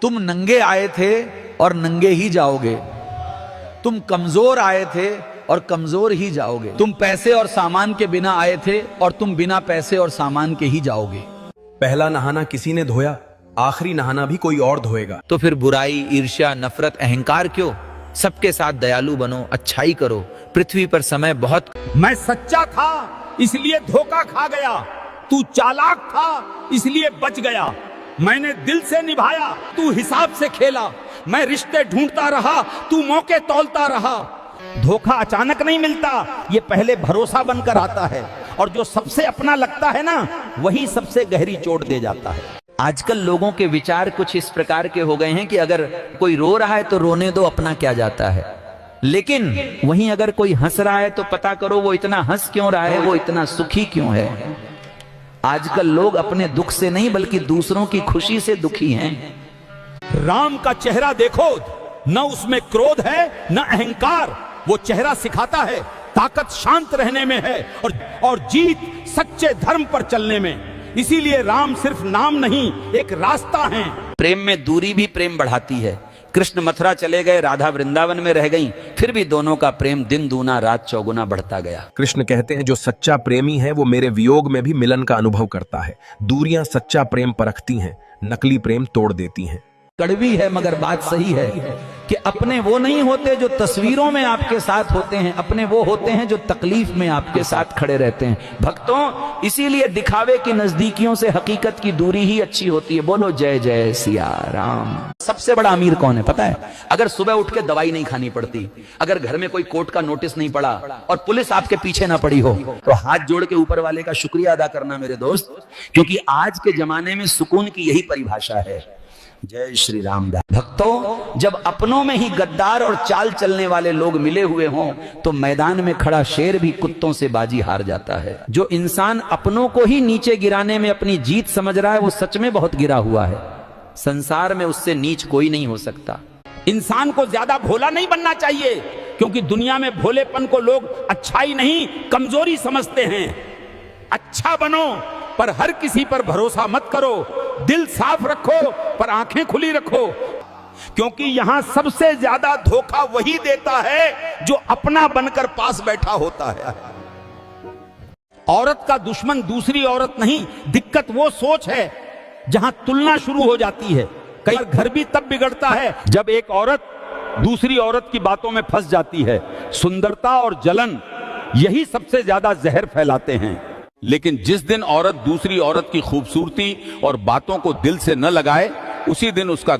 तुम नंगे आए थे और नंगे ही जाओगे, तुम कमजोर आए थे और कमजोर ही जाओगे, तुम पैसे और सामान के बिना आए थे और तुम बिना पैसे और सामान के ही जाओगे। पहला नहाना किसी ने धोया, आखिरी नहाना भी कोई और धोएगा। तो फिर बुराई, ईर्ष्या, नफरत, अहंकार क्यों? सबके साथ दयालु बनो, अच्छाई करो। पृथ्वी पर समय बहुत। मैं सच्चा था इसलिए धोखा खा गया, तू चालाक था इसलिए बच गया। मैंने दिल से निभाया, तू हिसाब से खेला। मैं रिश्ते ढूंढता रहा, तू मौके तौलता रहा। धोखा अचानक नहीं मिलता, ये पहले भरोसा बनकर आता है, और जो सबसे अपना लगता है ना, वही सबसे गहरी चोट दे जाता है। आजकल लोगों के विचार कुछ इस प्रकार के हो गए हैं कि अगर कोई रो रहा है तो रोने दो, अपना क्या जाता है। लेकिन वहीं अगर कोई हंस रहा है तो पता करो वो इतना हंस क्यों रहा है, वो इतना सुखी क्यों है। आजकल लोग अपने दुख से नहीं बल्कि दूसरों की खुशी से दुखी हैं। राम का चेहरा देखो, न उसमें क्रोध है न अहंकार। वो चेहरा सिखाता है ताकत शांत रहने में है, और जीत सच्चे धर्म पर चलने में। इसीलिए राम सिर्फ नाम नहीं, एक रास्ता है। प्रेम में दूरी भी प्रेम बढ़ाती है। कृष्ण मथुरा चले गए, राधा वृंदावन में रह गई, फिर भी दोनों का प्रेम दिन दूना रात चौगुना बढ़ता गया। कृष्ण कहते हैं जो सच्चा प्रेमी है वो मेरे वियोग में भी मिलन का अनुभव करता है। दूरियां सच्चा प्रेम परखती हैं, नकली प्रेम तोड़ देती हैं। कड़वी है मगर बात सही है कि अपने वो नहीं होते जो तस्वीरों में आपके साथ होते हैं, अपने वो होते हैं जो तकलीफ में आपके साथ खड़े रहते हैं। भक्तों, इसीलिए दिखावे की नजदीकियों से हकीकत की दूरी ही अच्छी होती है। बोलो जय जय सिया राम। सबसे बड़ा अमीर कौन है पता है? अगर सुबह उठ के दवाई नहीं खानी पड़ती, अगर घर में कोई कोर्ट का नोटिस नहीं पड़ा और पुलिस आपके पीछे ना पड़ी हो, तो हाथ जोड़ के ऊपर वाले का शुक्रिया अदा करना मेरे दोस्त, क्योंकि आज के जमाने में सुकून की यही परिभाषा है। जय श्री राम। भक्तों, जब अपनों में ही गद्दार और चाल चलने वाले लोग मिले हुए हों तो मैदान में खड़ा शेर भी कुत्तों से बाजी हार जाता है। जो इंसान अपनों को ही नीचे गिराने में अपनी जीत समझ रहा है वो सच में बहुत गिरा हुआ है। संसार में उससे नीच कोई नहीं हो सकता। इंसान को ज्यादा भोला नहीं बनना चाहिए, क्योंकि दुनिया में भोलेपन को लोग अच्छाई नहीं कमजोरी समझते हैं। अच्छा बनो पर हर किसी पर भरोसा मत करो। दिल साफ रखो पर आंखें खुली रखो, क्योंकि यहां सबसे ज्यादा धोखा वही देता है जो अपना बनकर पास बैठा होता है। औरत का दुश्मन दूसरी औरत नहीं, दिक्कत वो सोच है जहां तुलना शुरू हो जाती है। कई बार घर भी तब बिगड़ता है जब एक औरत दूसरी औरत की बातों में फंस जाती है। सुंदरता और जलन यही सबसे ज्यादा जहर फैलाते हैं। लेकिन जिस दिन औरत दूसरी औरत की खूबसूरती और बातों को दिल से न लगाए, उसी दिन उसका